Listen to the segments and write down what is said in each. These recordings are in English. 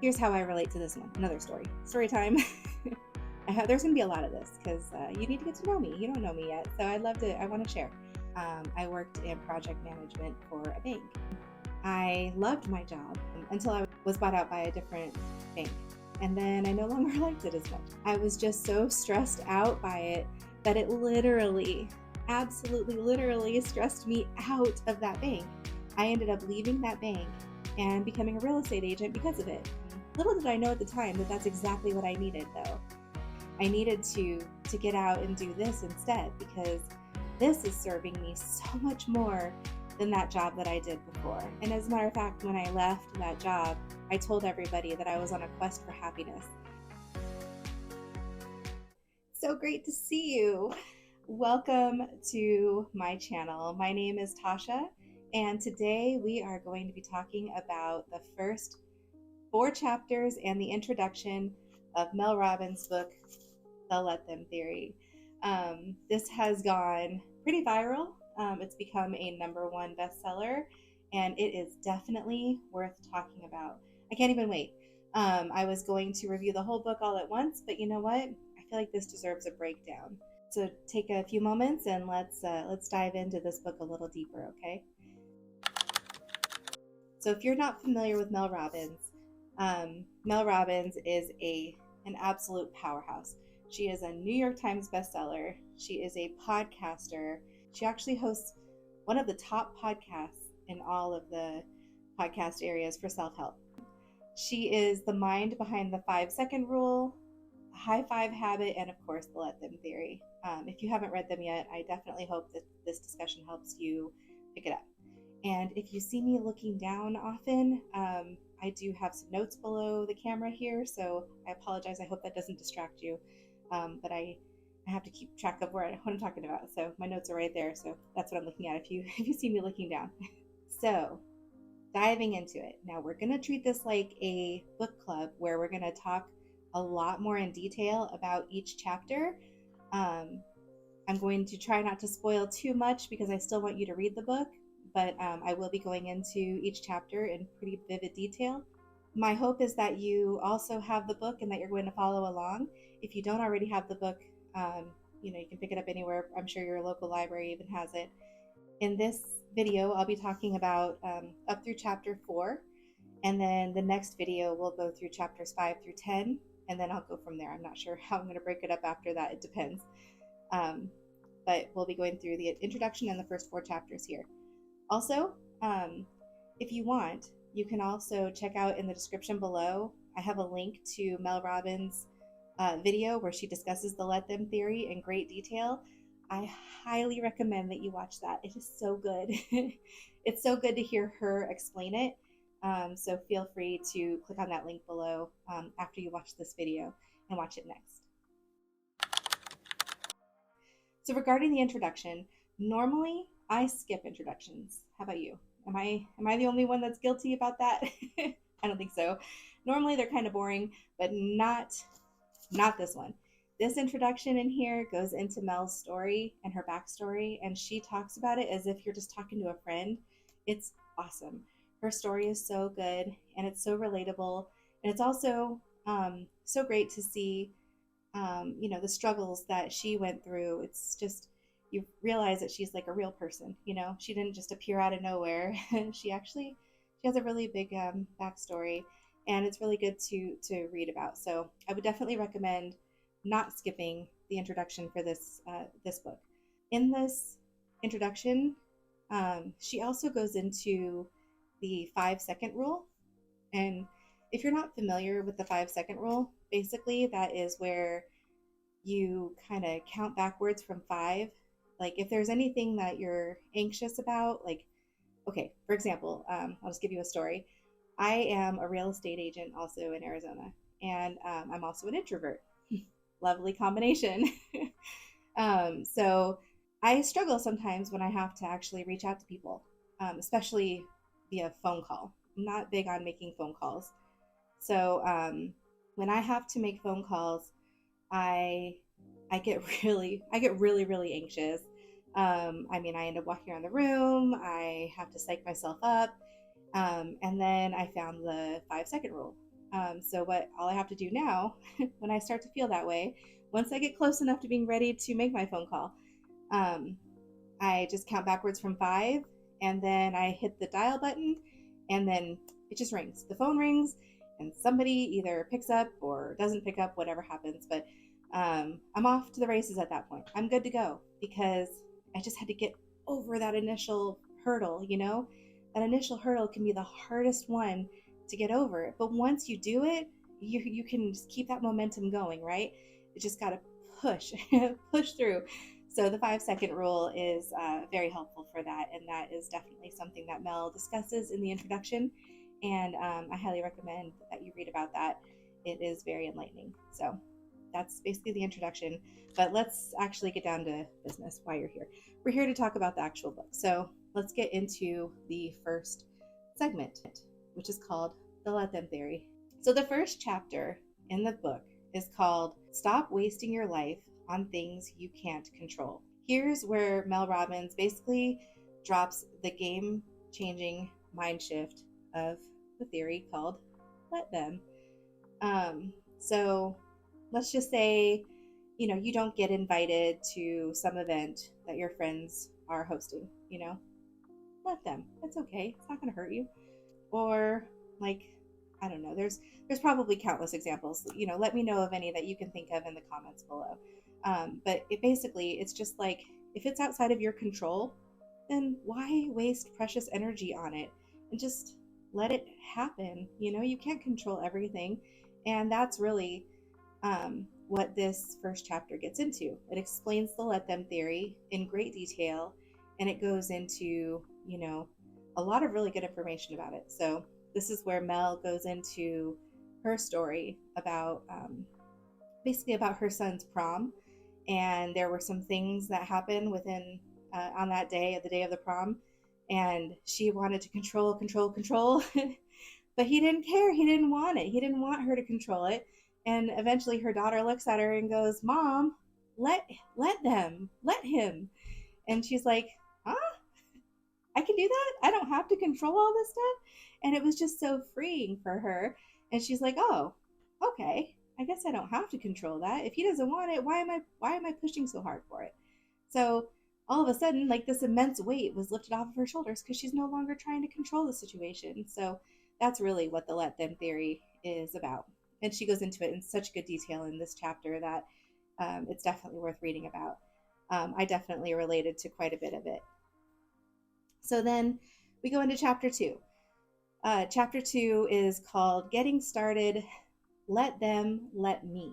Here's how I relate to this one. Another story time. There's gonna be a lot of this because you need to get to know me. You don't know me yet, so I want to share. I worked in project management for a bank. I loved my job until I was bought out by a different bank, and then I no longer liked it as much. I was just so stressed out by it that it literally, absolutely literally stressed me out of that bank. I ended up leaving that bank and becoming a real estate agent because of it. Little did I know at the time that that's exactly what I needed, though. I needed to get out and do this instead, because this is serving me so much more than that job that I did before. And as a matter of fact, when I left that job, I told everybody that I was on a quest for happiness. So great to see you. Welcome to my channel. My name is Tasha, and today we are going to be talking about the first 4 chapters and the introduction of Mel Robbins' book, The Let Them Theory. This has gone pretty viral. It's become a #1 bestseller, and it is definitely worth talking about. I can't even wait. I was going to review the whole book all at once, but you know what? I feel like this deserves a breakdown. So take a few moments and let's dive into this book a little deeper, okay? So if you're not familiar with Mel Robbins, Mel Robbins is an absolute powerhouse. She is a New York Times bestseller. She is a podcaster. She actually hosts one of the top podcasts in all of the podcast areas for self-help. She is the mind behind the 5-second rule, the high five habit, and of course, the Let Them Theory. If you haven't read them yet, I definitely hope that this discussion helps you pick it up. And if you see me looking down often, I do have some notes below the camera here, so I apologize. I hope that doesn't distract you. But I have to keep track of what I'm talking about. So my notes are right there. So that's what I'm looking at if you see me looking down. So diving into it. Now we're going to treat this like a book club where we're going to talk a lot more in detail about each chapter. I'm going to try not to spoil too much because I still want you to read the book, but I will be going into each chapter in pretty vivid detail. My hope is that you also have the book and that you're going to follow along. If you don't already have the book, you can pick it up anywhere. I'm sure your local library even has it. In this video, I'll be talking about up through chapter 4, and then the next video will go through chapters 5 through 10, and then I'll go from there. I'm not sure how I'm going to break it up after that. It depends. But we'll be going through the introduction and the first 4 chapters here. Also, if you want, you can also check out in the description below. I have a link to Mel Robbins' video where she discusses the Let Them Theory in great detail. I highly recommend that you watch that. It is so good. It's so good to hear her explain it. So feel free to click on that link below after you watch this video and watch it next. So regarding the introduction, normally I skip introductions. How about you? Am I the only one that's guilty about that? I don't think so. Normally they're kind of boring, but not this one. This introduction in here goes into Mel's story and her backstory, and she talks about it as if you're just talking to a friend. It's awesome. Her story is so good, and it's so relatable, and it's also so great to see the struggles that she went through. It's just, you realize that she's like a real person. She didn't just appear out of nowhere. she has a really big backstory, and it's really good to read about. So I would definitely recommend not skipping the introduction for this book. In this introduction, she also goes into the 5-second rule. And if you're not familiar with the 5-second rule, basically that is where you kind of count backwards from 5. Like if there's anything that you're anxious about, like, okay, for example, I'll just give you a story. I am a real estate agent also in Arizona, and I'm also an introvert. Lovely combination. So I struggle sometimes when I have to actually reach out to people, especially via phone call. I'm not big on making phone calls. So when I have to make phone calls, I get really anxious. I end up walking around the room. I have to psych myself up. And then I found the 5-second rule. So all I have to do now, when I start to feel that way, once I get close enough to being ready to make my phone call, um, I just count backwards from 5, and then I hit the dial button, and then it just rings. The phone rings, and somebody either picks up or doesn't pick up, whatever happens. But I'm off to the races at that point. I'm good to go because I just had to get over that initial hurdle. That initial hurdle can be the hardest one to get over. But once you do it, you can just keep that momentum going, right? You just got to push, push through. So the 5-second rule is very helpful for that, and that is definitely something that Mel discusses in the introduction, and I highly recommend that you read about that. It is very enlightening. So that's basically the introduction, but let's actually get down to business while you're here. We're here to talk about the actual book, so let's get into the first segment, which is called the Let Them Theory. So the first chapter in the book is called Stop Wasting Your Life on Things You Can't Control. Here's where Mel Robbins basically drops the game-changing mind shift of the theory called Let Them. So let's just say, you don't get invited to some event that your friends are hosting, let them. It's okay. It's not going to hurt you. Or I don't know. There's probably countless examples. Let me know of any that you can think of in the comments below. But it's just like, if it's outside of your control, then why waste precious energy on it and just let it happen? You can't control everything. And that's really what this first chapter gets into. It explains the let them theory in great detail, and it goes into, a lot of really good information about it. So this is where Mel goes into her story about basically about her son's prom. And there were some things that happened within on that day, the day of the prom, and she wanted to control, but he didn't care. He didn't want it. He didn't want her to control it. And eventually her daughter looks at her and goes, "Mom, let him." And she's like, "Huh? I can do that? I don't have to control all this stuff?" And it was just so freeing for her. And she's like, "Oh, okay. I guess I don't have to control that. If he doesn't want it, why am I pushing so hard for it?" So all of a sudden, this immense weight was lifted off of her shoulders because she's no longer trying to control the situation. So that's really what the let them theory is about. And she goes into it in such good detail in this chapter that it's definitely worth reading about. I definitely related to quite a bit of it. So then we go into chapter 2. Chapter 2 is called Getting Started, Let Them, Let Me.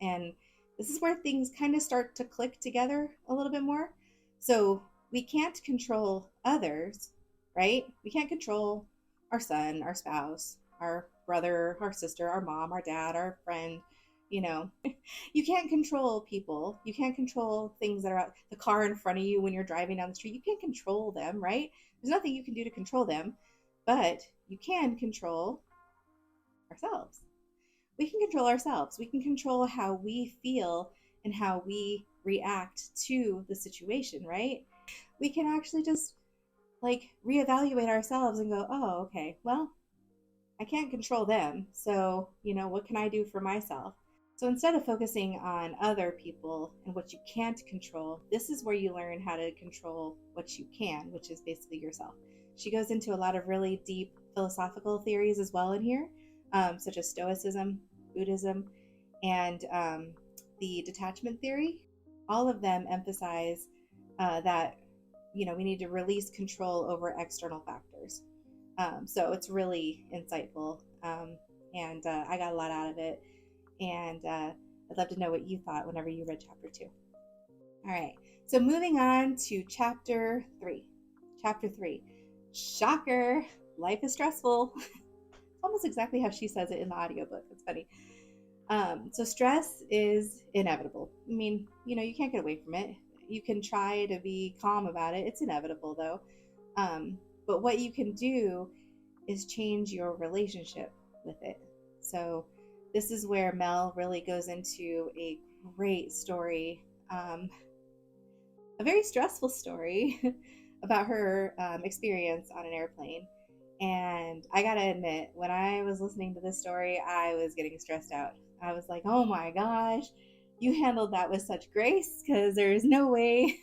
And this is where things kind of start to click together a little bit more. So we can't control others, right? We can't control our son, our spouse, our brother, our sister, our mom, our dad, our friend. You can't control people. You can't control things that are out, the car in front of you when you're driving down the street. You can't control them, right? There's nothing you can do to control them, but you can control ourselves. We can control ourselves. We can control how we feel and how we react to the situation, right? We can actually just reevaluate ourselves and go, "Oh, okay, well, I can't control them. So, what can I do for myself?" So instead of focusing on other people and what you can't control, this is where you learn how to control what you can, which is basically yourself. She goes into a lot of really deep philosophical theories as well in here, such as Stoicism, Buddhism, and the detachment theory. All of them emphasize that we need to release control over external factors. So it's really insightful, and I got a lot out of it. And I'd love to know what you thought whenever you read chapter 2. All right, so moving on to chapter 3. Chapter 3, shocker, life is stressful. Almost exactly how she says it in the audiobook. It's funny. So stress is inevitable. I mean, you can't get away from it. You can try to be calm about it. It's inevitable, though. But what you can do is change your relationship with it. So this is where Mel really goes into a great story, a very stressful story about her experience on an airplane. And I gotta admit, when I was listening to this story, I was getting stressed out. I was like, oh my gosh, you handled that with such grace, because there's no way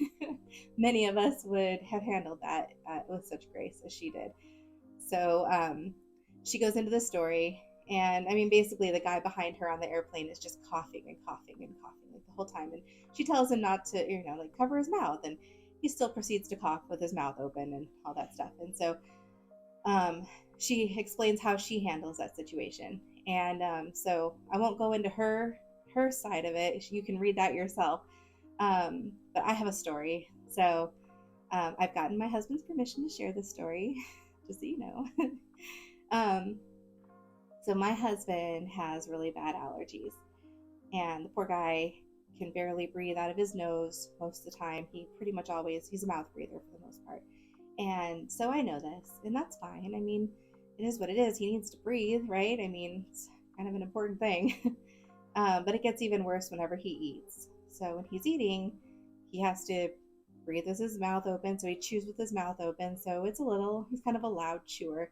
many of us would have handled that with such grace as she did. So she goes into the story, and I mean, basically, the guy behind her on the airplane is just coughing and coughing and coughing like the whole time. And she tells him not to, like cover his mouth. And he still proceeds to cough with his mouth open and all that stuff. And so um, she explains how she handles that situation. And so I won't go into her side of it. You can read that yourself. But I have a story. So I've gotten my husband's permission to share this story, just so you know. um, so my husband has really bad allergies, and the poor guy can barely breathe out of his nose most of the time. He's a mouth breather for the most part. And so I know this, and that's fine. I mean, it is what it is. He needs to breathe, right? I mean, it's kind of an important thing. But it gets even worse whenever he eats. So when he's eating, he has to breathe with his mouth open. So he chews with his mouth open. So he's kind of a loud chewer.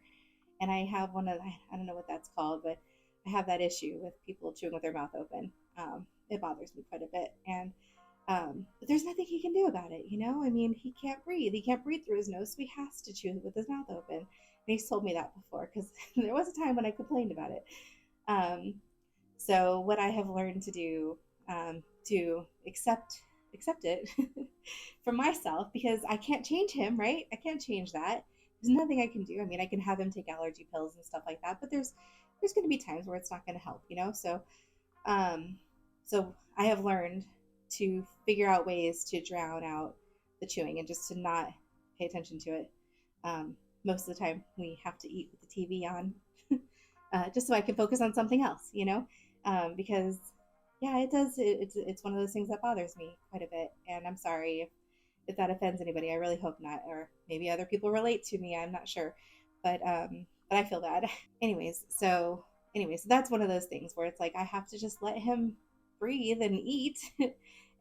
And I have I don't know what that's called, but I have that issue with people chewing with their mouth open. It bothers me quite a bit. And but there's nothing he can do about it, I mean, he can't breathe. He can't breathe through his nose, so he has to chew with his mouth open. And he's told me that before, because there was a time when I complained about it. Um, so what I have learned to do, to accept it for myself, because I can't change him, right? I can't change that. There's nothing I can do. I mean, I can have him take allergy pills and stuff like that, but there's going to be times where it's not going to help. Um, so I have learned to figure out ways to drown out the chewing and just to not pay attention to it. Most of the time, we have to eat with the TV on, just so I can focus on something else, because yeah, it does. It's one of those things that bothers me quite a bit, and I'm sorry if that offends anybody. I really hope not, or maybe other people relate to me. I'm not sure, but I feel bad. Anyways, that's one of those things where it's like I have to just let him breathe and eat.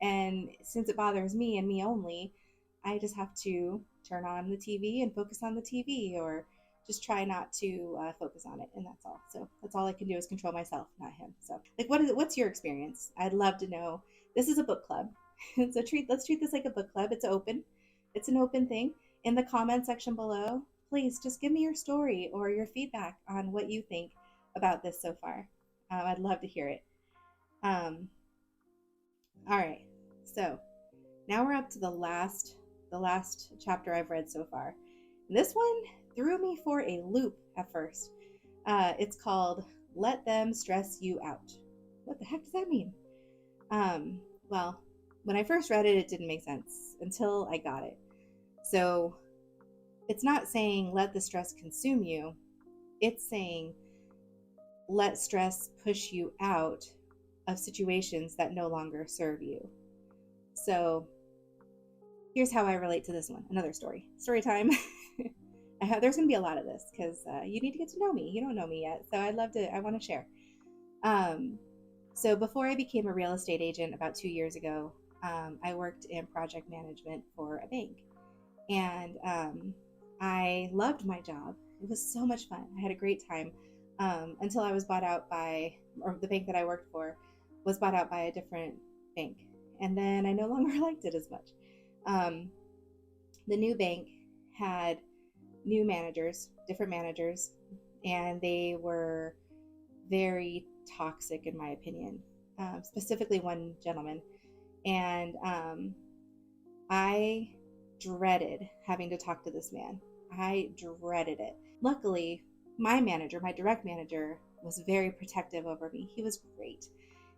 And since it bothers me and me only, I just have to turn on the TV and focus on the TV, or just try not to focus on it, and that's all. So that's all I can do is control myself, not him. So, like, what's your experience? I'd love to know. This is a book club, so let's treat this like a book club. It's an open thing. In the comment section below, please just give me your story or your feedback on what you think about this so far. I'd love to hear it. All right, so now we're up to the last chapter I've read so far. And this one threw me for a loop at first. It's called "Let Them Stress You Out." What the heck does that mean? Well, when I first read it, it didn't make sense until I got it. So it's not saying let the stress consume you. It's saying let stress push you out of situations that no longer serve you. So here's how I relate to this one. Another story time. There's going to be a lot of this, because you need to get to know me. You don't know me yet, so I want to share. So before I became a real estate agent about 2 years ago, I worked in project management for a bank. And I loved my job. It was so much fun. I had a great time until I was bought out or the bank that I worked for was bought out by a different bank. And then I no longer liked it as much. The new bank had new managers, different managers, and they were very toxic, in my opinion, specifically one gentleman. And I dreaded having to talk to this man. I dreaded it. Luckily, my direct manager, was very protective over me. He was great.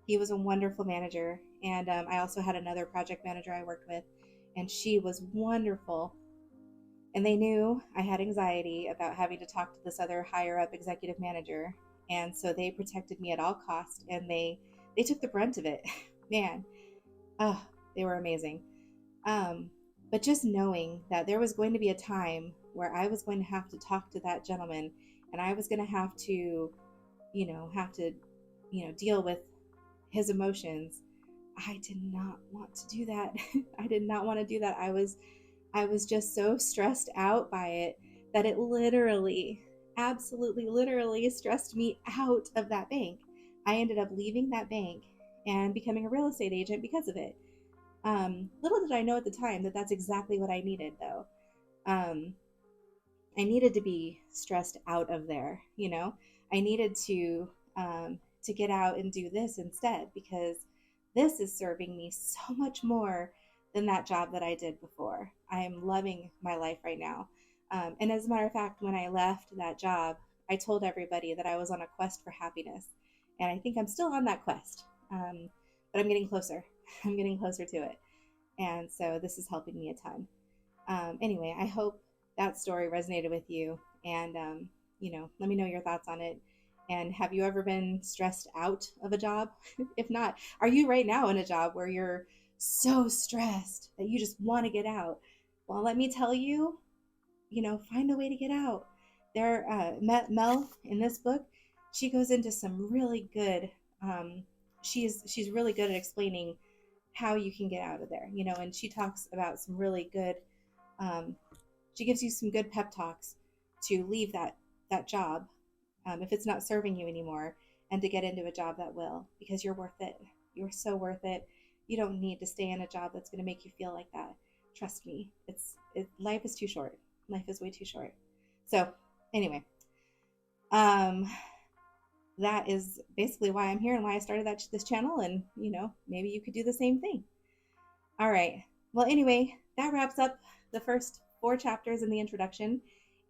He was a wonderful manager. And I also had another project manager I worked with, and she was wonderful. And they knew I had anxiety about having to talk to this other higher up executive manager. And so they protected me at all costs, and they took the brunt of it. Man, they were amazing. But just knowing that there was going to be a time where I was going to have to talk to that gentleman, and I was going to have to deal with his emotions. I did not want to do that. I did not want to do that. I was just so stressed out by it that it literally absolutely literally stressed me out of that bank. I ended up leaving that bank and becoming a real estate agent because of it. Little did I know at the time that that's exactly what I needed, though. Um, I needed to be stressed out of there, you know. I needed to get out and do this instead, because this is serving me so much more than that job that I did before. I am loving my life right now. And as a matter of fact, when I left that job, I told everybody that I was on a quest for happiness. And I think I'm still on that quest, but I'm getting closer. I'm getting closer to it. And so this is helping me a ton. Anyway, I hope that story resonated with you. And, let me know your thoughts on it. And have you ever been stressed out of a job? If not, are you right now in a job where you're so stressed that you just want to get out? Well, let me tell you, find a way to get out. Mel in this book, she goes into some really good. She's really good at explaining how you can get out of there, and she talks about some really good. Um, she gives you some good pep talks to leave that job, if it's not serving you anymore, and to get into a job that will, because you're worth it. You're so worth it. You don't need to stay in a job that's going to make you feel like that. Trust me, life is too short. Life is way too short. So anyway, um, that is basically why I'm here and why I started this channel. And maybe you could do the same thing. All right. Well, anyway, that wraps up the first 4 chapters in the introduction.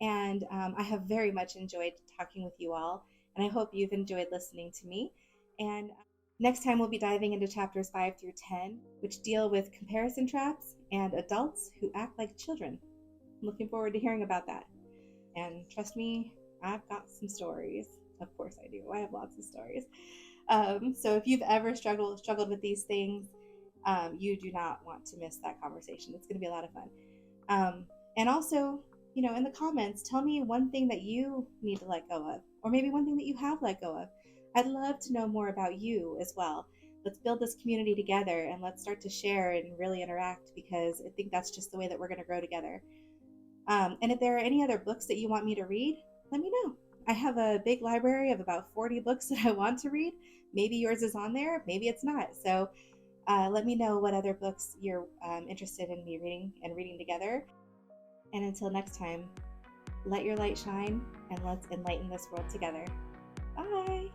And I have very much enjoyed talking with you all. And I hope you've enjoyed listening to me. And next time we'll be diving into chapters 5 through 10, which deal with comparison traps and adults who act like children. I'm looking forward to hearing about that. And trust me, I've got some stories. Of course I do. I have lots of stories. So if you've ever struggled with these things, you do not want to miss that conversation. It's going to be a lot of fun. And also, in the comments, tell me one thing that you need to let go of, or maybe one thing that you have let go of. I'd love to know more about you as well. Let's build this community together, and let's start to share and really interact, because I think that's just the way that we're going to grow together. And if there are any other books that you want me to read, let me know. I have a big library of about 40 books that I want to read. Maybe yours is on there, maybe it's not. So let me know what other books you're interested in me reading together. And until next time, let your light shine, and let's enlighten this world together. Bye.